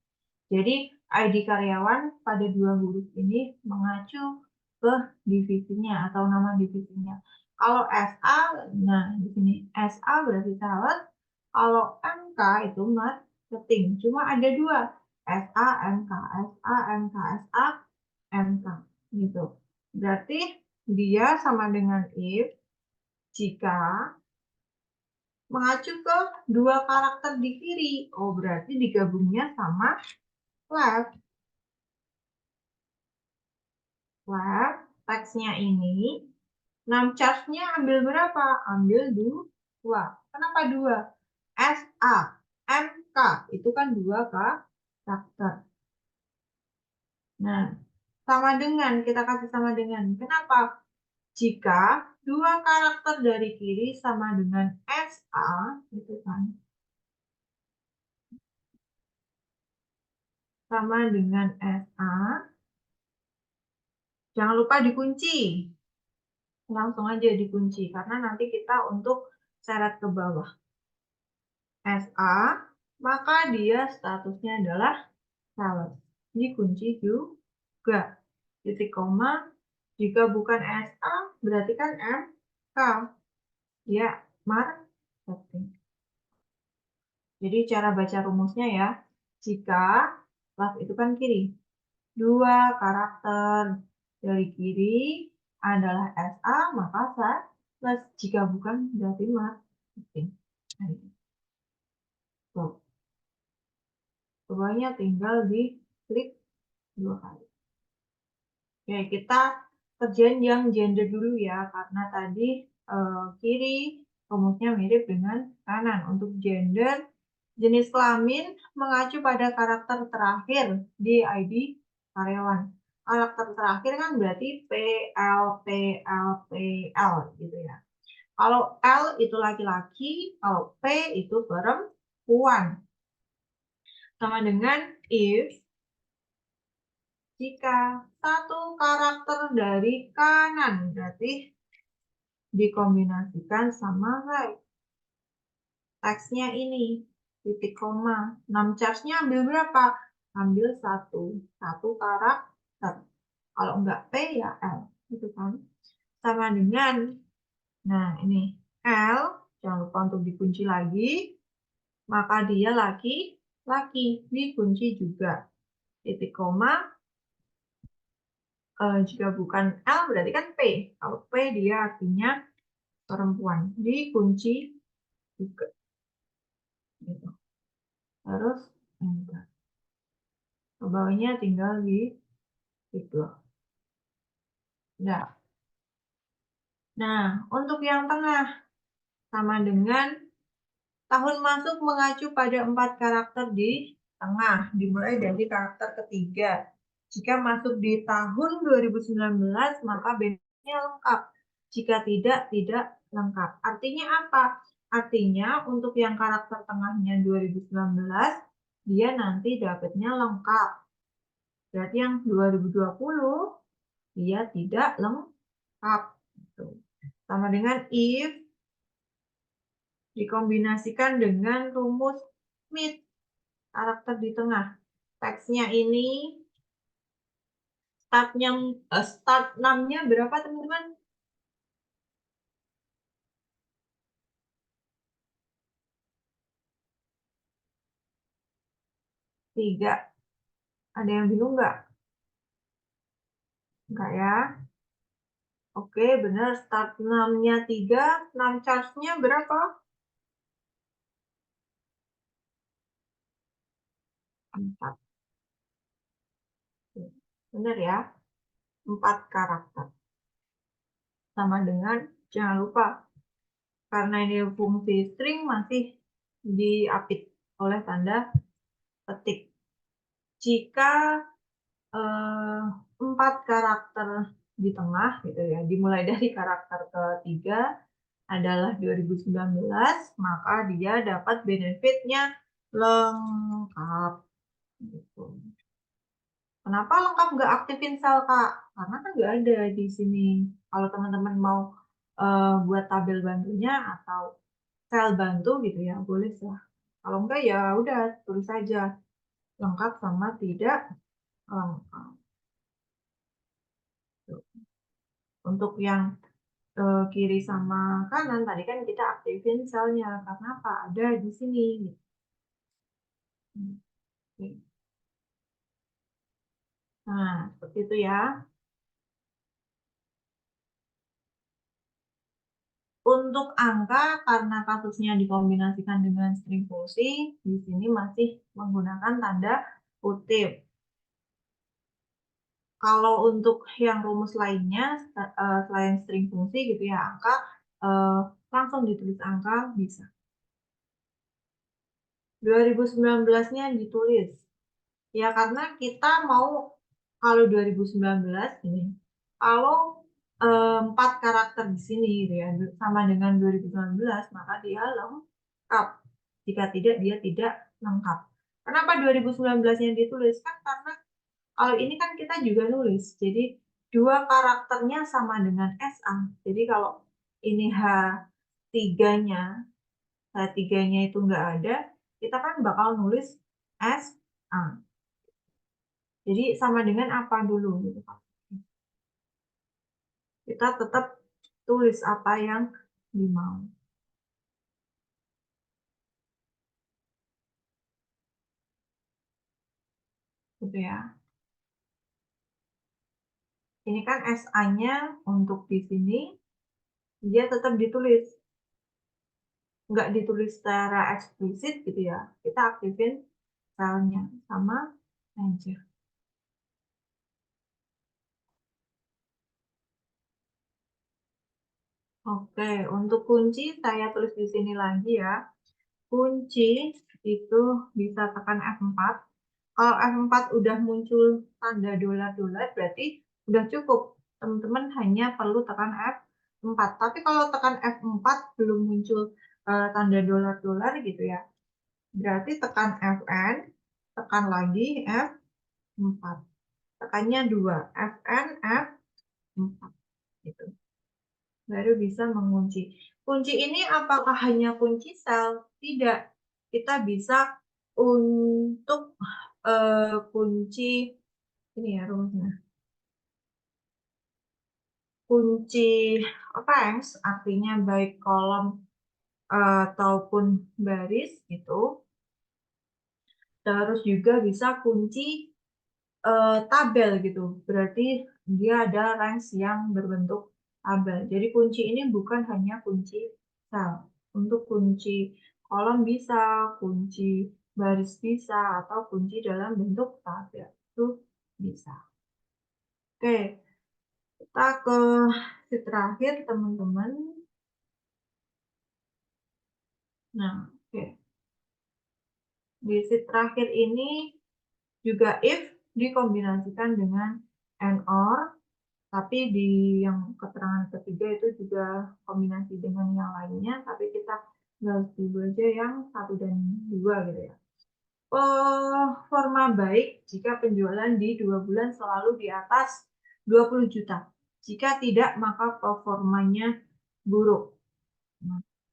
Jadi ID karyawan pada 2 huruf ini mengacu ke divisinya atau nama divisinya. Kalau SA, nah di sini SA berarti sales. Kalau MK itu marketing. Cuma ada 2, SA, MK, SA, MK, SA, MK gitu. Berarti dia sama dengan if jika mengacu ke 2 karakter di kiri. Oh, berarti digabungnya sama left. Left, teksnya ini, numCharts-nya ambil berapa? Ambil 2. Kenapa 2? SA, MK, itu kan 2 karakter. Nah, sama dengan, kita kasih sama dengan. Kenapa? Jika 2 karakter dari kiri sama dengan SA, gitu kan. Sama dengan SA, jangan lupa dikunci. Langsung aja dikunci, karena nanti kita untuk seret ke bawah. SA, maka dia statusnya adalah sales. Dikunci juga. Titik koma, jika bukan SA, berarti kan MK. Ya, marketing. Jadi cara baca rumusnya ya, jika left itu kan kiri. 2 karakter dari kiri adalah SA, maka sales. Jika bukan, berarti marketing. Tuh. Bawahnya tinggal di klik 2 kali. Oke, kita kerjain yang gender dulu ya, karena tadi kiri rumusnya mirip dengan kanan. Untuk gender, jenis kelamin mengacu pada karakter terakhir di ID karyawan. Karakter terakhir kan berarti PL, PL, PL gitu ya. Kalau L itu laki-laki, kalau P itu perempuan. Sama dengan if jika satu karakter dari kanan, berarti dikombinasikan sama right. Teksnya ini, titik koma. 6 charge-nya ambil berapa? Ambil satu karakter. Kalau enggak P ya L. Gitu kan. Sama dengan, nah ini L, jangan lupa untuk dikunci lagi. Maka dia laki, dikunci juga. Titik koma, jika bukan L berarti kan P. Kalau P dia artinya perempuan. Dikunci juga. Gitu. Terus enter. Bawahnya tinggal di itu. Nah, untuk yang tengah sama dengan tahun masuk mengacu pada 4 karakter di tengah, dimulai dari karakter ketiga. Jika masuk di tahun 2019, maka benefitnya lengkap. Jika tidak lengkap. Artinya apa? Artinya untuk yang karakter tengahnya 2019, dia nanti dapatnya lengkap. Berarti yang 2020, dia tidak lengkap. Sama dengan if dikombinasikan dengan rumus Smith, karakter di tengah. Teksnya ini start 6-nya berapa teman-teman? 3. Ada yang bingung nggak? Enggak ya? Oke, benar. Start 6-nya 3, 6 charge-nya berapa? 4. Benar ya? 4 karakter. Sama dengan, jangan lupa, karena ini fungsi string masih diapit oleh tanda petik. Jika 4 karakter di tengah gitu ya, dimulai dari karakter ketiga adalah 2019, maka dia dapat benefitnya lengkap. Gitu. Kenapa lengkap nggak aktifin sel, Kak? Karena kan nggak ada di sini. Kalau teman-teman mau buat tabel bantunya atau sel bantu gitu ya, boleh lah. Kalau enggak ya udah tulis saja lengkap sama tidak lengkap. Untuk yang kiri sama kanan tadi kan kita aktifin selnya karena apa? Ada di sini. Nah, seperti itu ya. Untuk angka, karena kasusnya dikombinasikan dengan string fungsi, di sini masih menggunakan tanda kutip. Kalau untuk yang rumus lainnya, selain string fungsi gitu ya, angka, langsung ditulis angka bisa. 2019-nya ditulis. Ya, karena kita mau, kalau 2019 ini, kalau 4 karakter di sini gitu ya, sama dengan 2019, maka dia lengkap. Jika tidak, dia tidak lengkap. Kenapa 2019-nya ditulis? Kan karena kalau ini kan kita juga nulis. Jadi, 2 karakternya sama dengan SA. Jadi, kalau ini H3-nya, H3-nya itu nggak ada, kita kan bakal nulis SA. Jadi sama dengan apa dulu gitu Pak. Kita tetap tulis apa yang dimau. Gitu ya. Ini kan SA-nya untuk di sini dia tetap ditulis. Nggak ditulis secara eksplisit gitu ya. Kita aktifin selnya sama enter. Oke, untuk kunci saya tulis di sini lagi ya. Kunci itu bisa tekan F4. Kalau F4 udah muncul tanda dolar-dolar berarti udah cukup. Teman-teman hanya perlu tekan 4. Tapi kalau tekan F4 belum muncul tanda dolar-dolar gitu ya. Berarti tekan Fn, tekan lagi F4. Tekannya 2, Fn, F4 gitu. Baru bisa mengunci. Kunci ini apakah hanya kunci sel? Tidak. Kita bisa untuk kunci ini ya rumusnya. Kunci ranks artinya baik kolom ataupun baris gitu. Terus juga bisa kunci tabel gitu. Berarti dia ada ranks yang berbentuk tabel. Jadi kunci ini bukan hanya kunci sel. Untuk kunci kolom bisa, kunci baris bisa, atau kunci dalam bentuk tabel. Itu bisa. Oke, kita ke sheet terakhir teman-teman. Nah, oke. Di sheet terakhir ini juga if dikombinasikan dengan and or, tapi di yang keterangan ketiga itu juga kombinasi dengan yang lainnya, tapi kita garis dulu aja yang 1 dan 2 gitu ya. Performa baik jika penjualan di 2 bulan selalu di atas 20 juta. Jika tidak, maka performanya buruk.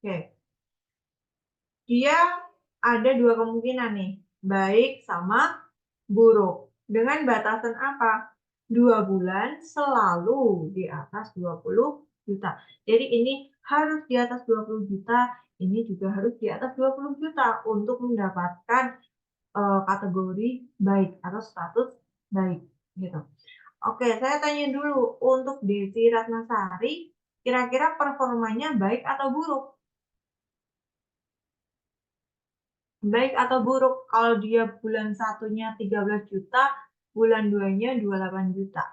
Oke. Dia ada 2 kemungkinan nih, baik sama buruk. Dengan batasan apa? 2 bulan selalu di atas 20 juta. Jadi ini harus di atas 20 juta, ini juga harus di atas 20 juta untuk mendapatkan kategori baik atau status baik gitu. Oke, saya tanya dulu untuk Desi Ratnasari, kira-kira performanya baik atau buruk? Baik atau buruk? Kalau dia bulan 1-nya 13 juta, bulan 2-nya 28 juta.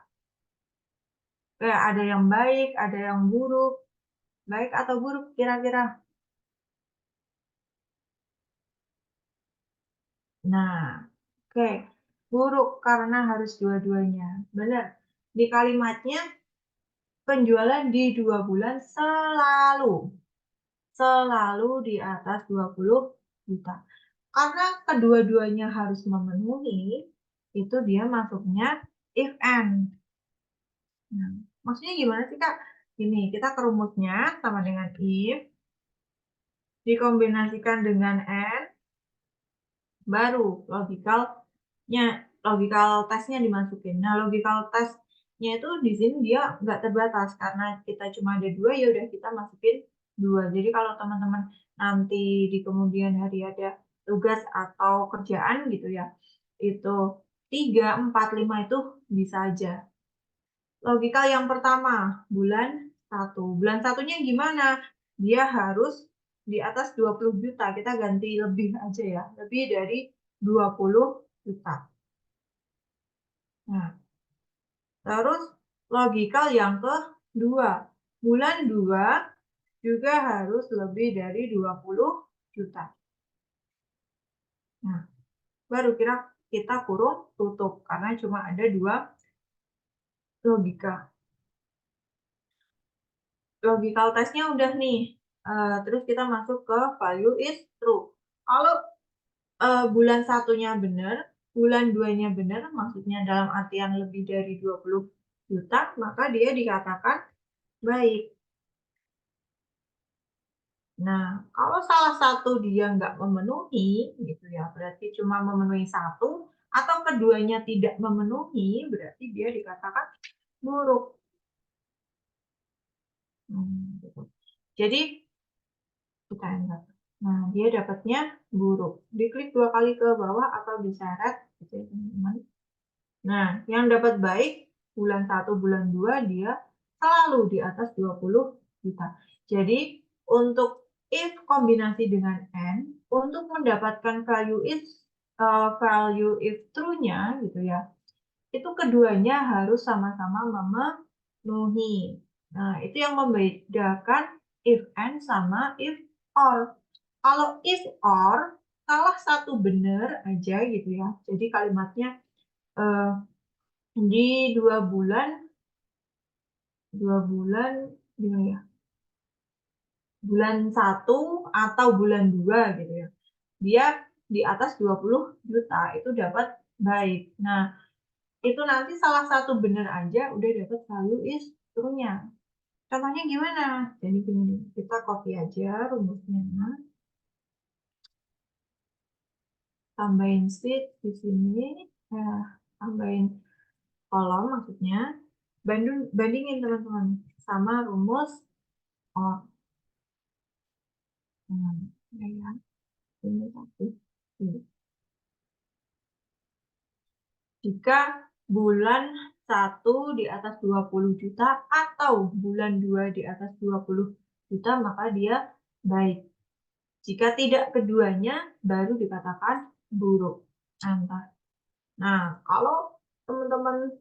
Ada yang baik, ada yang buruk. Baik atau buruk kira-kira? Nah, oke. Buruk karena harus dua-duanya. Benar. Di kalimatnya, penjualan di 2 bulan selalu di atas 20 juta. Karena kedua-duanya harus memenuhi, itu dia masuknya if and. Nah, maksudnya gimana sih, Kak? Gini, kita ke rumusnya sama dengan if, dikombinasikan dengan and, baru logical testnya dimasukin. Nah, logical testnya itu di sini dia nggak terbatas karena kita cuma ada 2, ya udah kita masukin 2. Jadi kalau teman-teman nanti di kemudian hari ada tugas atau kerjaan gitu ya, itu 3, 4, 5 itu bisa aja. Logikal yang pertama, bulan 1. Bulan 1-nya gimana? Dia harus di atas 20 juta. Kita ganti lebih aja ya. Lebih dari 20 juta. Nah, terus logikal yang kedua. Bulan 2 juga harus lebih dari 20 juta. Nah, baru kita kurung tutup. Karena cuma ada 2 logika. Logical testnya udah nih. Terus kita masuk ke value is true. Kalau bulan 1-nya benar, bulan 2-nya benar, maksudnya dalam artian lebih dari 20 juta, maka dia dikatakan baik. Nah, kalau salah satu dia nggak memenuhi, gitu ya, berarti cuma memenuhi 1, atau keduanya tidak memenuhi, berarti dia dikatakan buruk. Gitu. Jadi, kita enter. Nah, dia dapatnya buruk. Diklik 2 kali ke bawah atau diseret, gitu ya teman-teman. Nah, yang dapat baik, bulan 1, bulan 2, dia selalu di atas 20 juta. Jadi, untuk if kombinasi dengan and, untuk mendapatkan value if true-nya, gitu ya, itu keduanya harus sama-sama memenuhi. Nah, itu yang membedakan if and sama if or. Kalau if or, salah satu benar aja gitu ya. Jadi kalimatnya di 2 bulan gimana ya? Bulan 1 atau bulan 2 gitu ya. Dia di atas 20 juta itu dapat baik. Nah, itu nanti salah satu benar aja udah dapat value is true-nya. Contohnya gimana? Jadi gini, kita copy aja rumusnya. Tambahin sheet di sini, tambahin kolom maksudnya. Bandingin teman-teman sama rumus OR. Ya, ini satu. Jika bulan 1 di atas 20 juta atau bulan 2 di atas 20 juta, maka dia baik. Jika tidak keduanya, baru dikatakan buruk. Nah, kalau teman-teman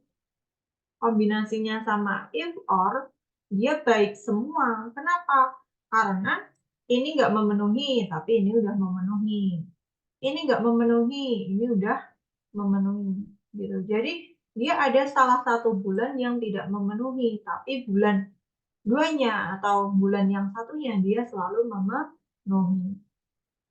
kombinasinya sama if or, dia baik semua. Kenapa? Karena ini nggak memenuhi, tapi ini udah memenuhi. Ini nggak memenuhi, ini udah memenuhi. Gitu. Jadi, dia ada salah satu bulan yang tidak memenuhi, tapi bulan 2-nya atau bulan yang satunya dia selalu memenuhi.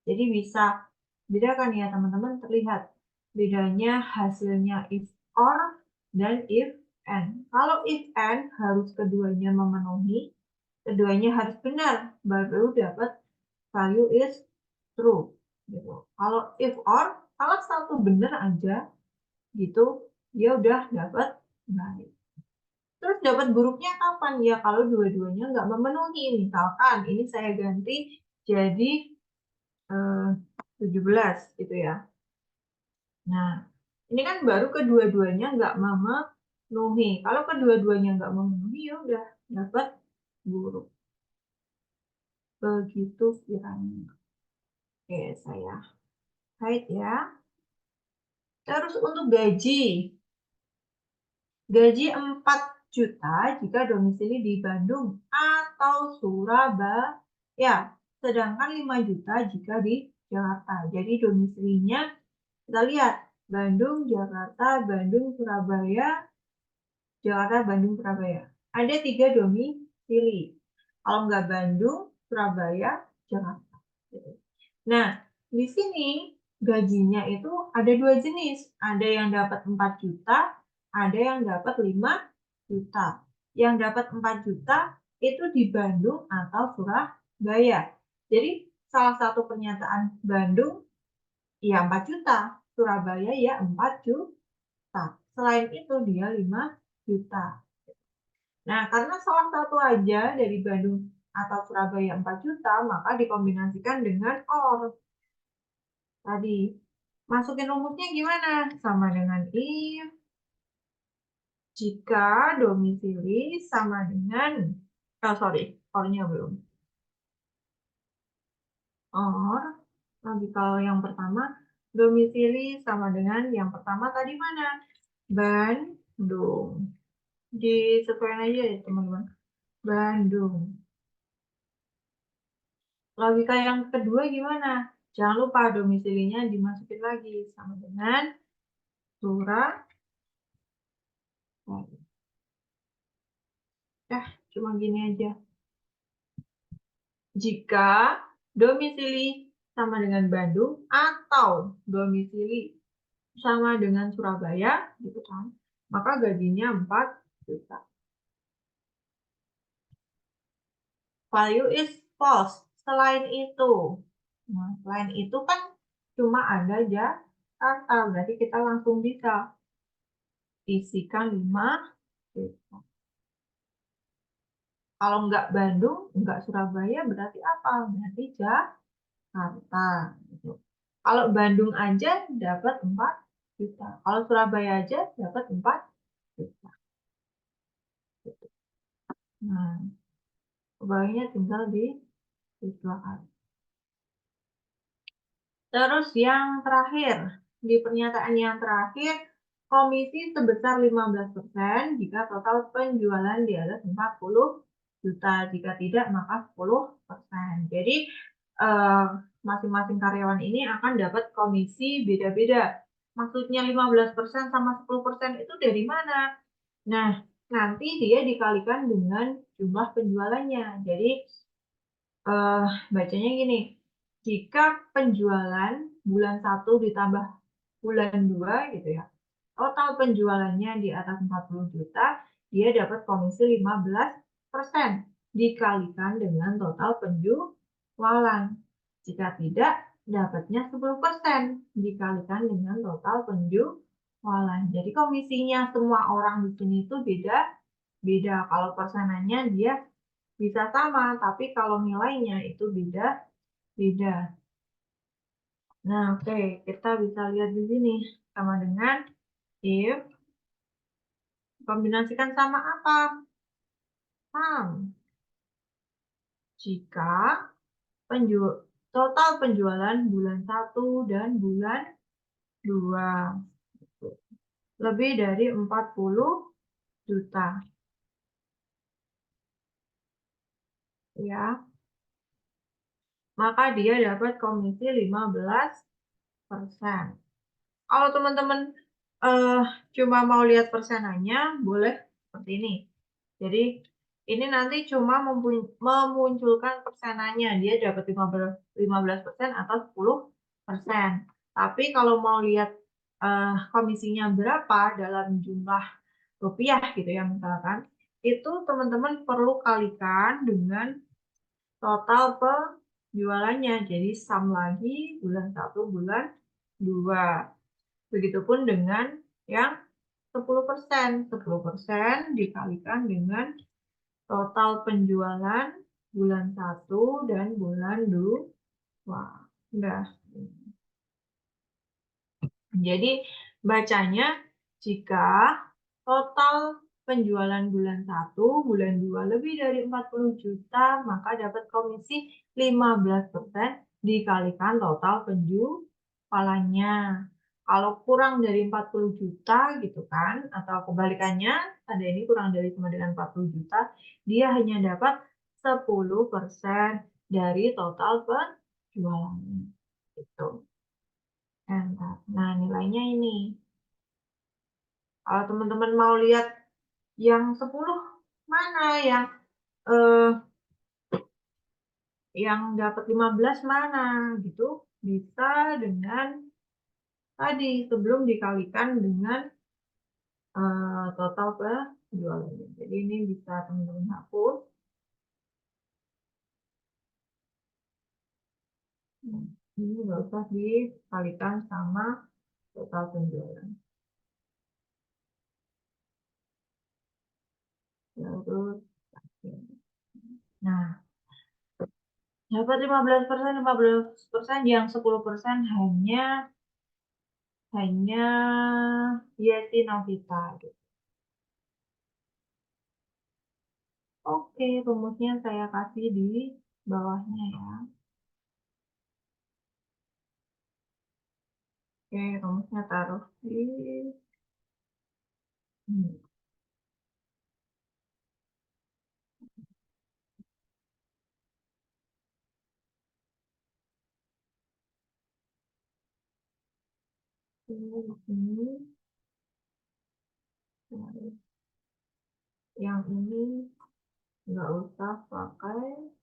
Jadi bisa bedakan ya teman-teman, terlihat bedanya hasilnya if or dan if and. Kalau if and harus keduanya memenuhi, keduanya harus benar, baru dapat value is true. Gitu. Kalau if or, salah satu benar aja, gitu, dia udah dapat baik. Terus dapat buruknya kapan? Ya kalau dua-duanya nggak memenuhi. Misalkan ini saya ganti jadi 17 gitu ya. Nah, ini kan baru kedua-duanya nggak memenuhi. Kalau kedua-duanya nggak memenuhi, ya udah dapat buruk. Begitu kiranya. Oke, saya hide ya. Terus untuk gaji. Gaji 4 juta jika domisili di Bandung atau Surabaya. Sedangkan 5 juta jika di Jakarta. Jadi domisilinya kita lihat Bandung, Jakarta, Bandung, Surabaya, Jakarta, Bandung, Surabaya. Ada 3 domisili. Kalau nggak Bandung, Surabaya, Jakarta. Nah, di sini gajinya itu ada 2 jenis. Ada yang dapat 4 juta, ada yang dapat 5 juta. Yang dapat 4 juta itu di Bandung atau Surabaya. Jadi, salah satu pernyataan Bandung, ya 4 juta. Surabaya ya 4 juta. Selain itu, dia 5 juta. Nah, karena salah satu aja dari Bandung atau Surabaya 4 juta, maka dikombinasikan dengan OR. Tadi, masukin rumusnya gimana? Sama dengan if, jika domisili sama dengan, or-nya belum. Or, lagi kalau yang pertama, domisili sama dengan yang pertama tadi mana? Bandung. Disesuaikan aja ya teman-teman. Bandung. Logika yang kedua gimana? Jangan lupa domisilinya dimasukin lagi sama dengan Surabaya. Cuma gini aja. Jika domisili sama dengan Bandung atau domisili sama dengan Surabaya, gitu kan, maka gajinya 4 juta. Value is false. Selain itu, selain itu kan cuma ada Jakarta, berarti kita langsung bisa isikan 5 juta. Kalau nggak Bandung, nggak Surabaya, berarti apa? Berarti Jakarta. Gitu. Kalau Bandung aja dapat 4 juta. Kalau Surabaya aja dapat 4 juta. Gitu. Nah, kebayanya tinggal di belakang. Terus yang terakhir, di pernyataan yang terakhir, komisi sebesar 15% jika total penjualan di atas 40 juta. Jika tidak, maka 10%. Jadi, masing-masing karyawan ini akan dapat komisi beda-beda. Maksudnya 15% sama 10% itu dari mana? Nah, nanti dia dikalikan dengan jumlah penjualannya. Jadi bacanya gini, jika penjualan bulan 1 ditambah bulan 2 gitu ya, total penjualannya di atas 40 juta, dia dapat komisi 15% dikalikan dengan total penjualan. Jika tidak, dapatnya 10% dikalikan dengan total penjualan. Jadi komisinya semua orang di sini itu beda. Kalau persenannya dia bisa sama, tapi kalau nilainya itu beda. Nah, oke, kita bisa lihat di sini sama dengan if kombinasikan sama apa? Sum. Jika total penjualan bulan 1 dan bulan 2 lebih dari 40 juta. Ya. Maka dia dapat komisi 15%. Kalau teman-teman cuma mau lihat persenannya, boleh seperti ini. Jadi ini nanti cuma memunculkan persenannya, dia dapat 15% atau 10%. Tapi kalau mau lihat komisinya berapa dalam jumlah rupiah gitu ya misalkan, itu teman-teman perlu kalikan dengan total penjualannya. Jadi sum lagi bulan 1, bulan 2. Begitupun dengan yang 10%. 10% dikalikan dengan total penjualan bulan 1 dan bulan 2. Udah. Jadi bacanya jika total penjualan bulan 1, bulan 2 lebih dari 40 juta, maka dapat komisi 15% dikalikan total penjualannya. Kalau kurang dari 40 juta gitu kan, atau kebalikannya, ada ini kurang dari sama dengan 40 juta, dia hanya dapat 10% dari total penjualannya. Gitu. Nah, nilainya ini. Kalau teman-teman mau lihat yang 10 mana, yang dapat 15 mana, gitu. Bisa dengan tadi, sebelum dikalikan dengan total penjualannya. Jadi ini bisa teman-teman hapus. Ini nggak usah dikalikan sama total penjualan. Terus, nah, dapat 15%, yang 10% hanya Yeti Novita gitu. Oke, rumusnya saya kasih di bawahnya ya. Oke, rumusnya taruh di sini. Yang ini nggak usah pakai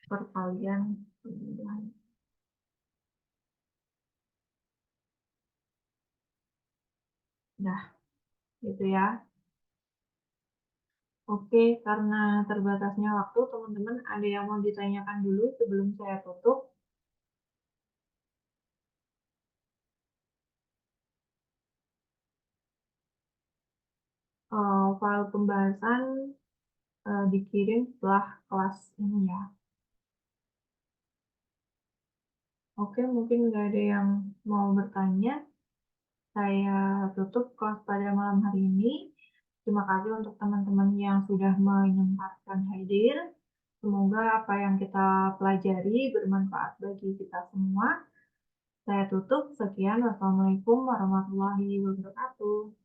perkalian. Nah, gitu ya. Oke, karena terbatasnya waktu, teman-teman ada yang mau ditanyakan dulu sebelum saya tutup? File pembahasan dikirim setelah kelas ini ya. Oke, mungkin nggak ada yang mau bertanya. Saya tutup kelas pada malam hari ini. Terima kasih untuk teman-teman yang sudah menyempatkan hadir. Semoga apa yang kita pelajari bermanfaat bagi kita semua. Saya tutup. Sekian. Wassalamualaikum warahmatullahi wabarakatuh.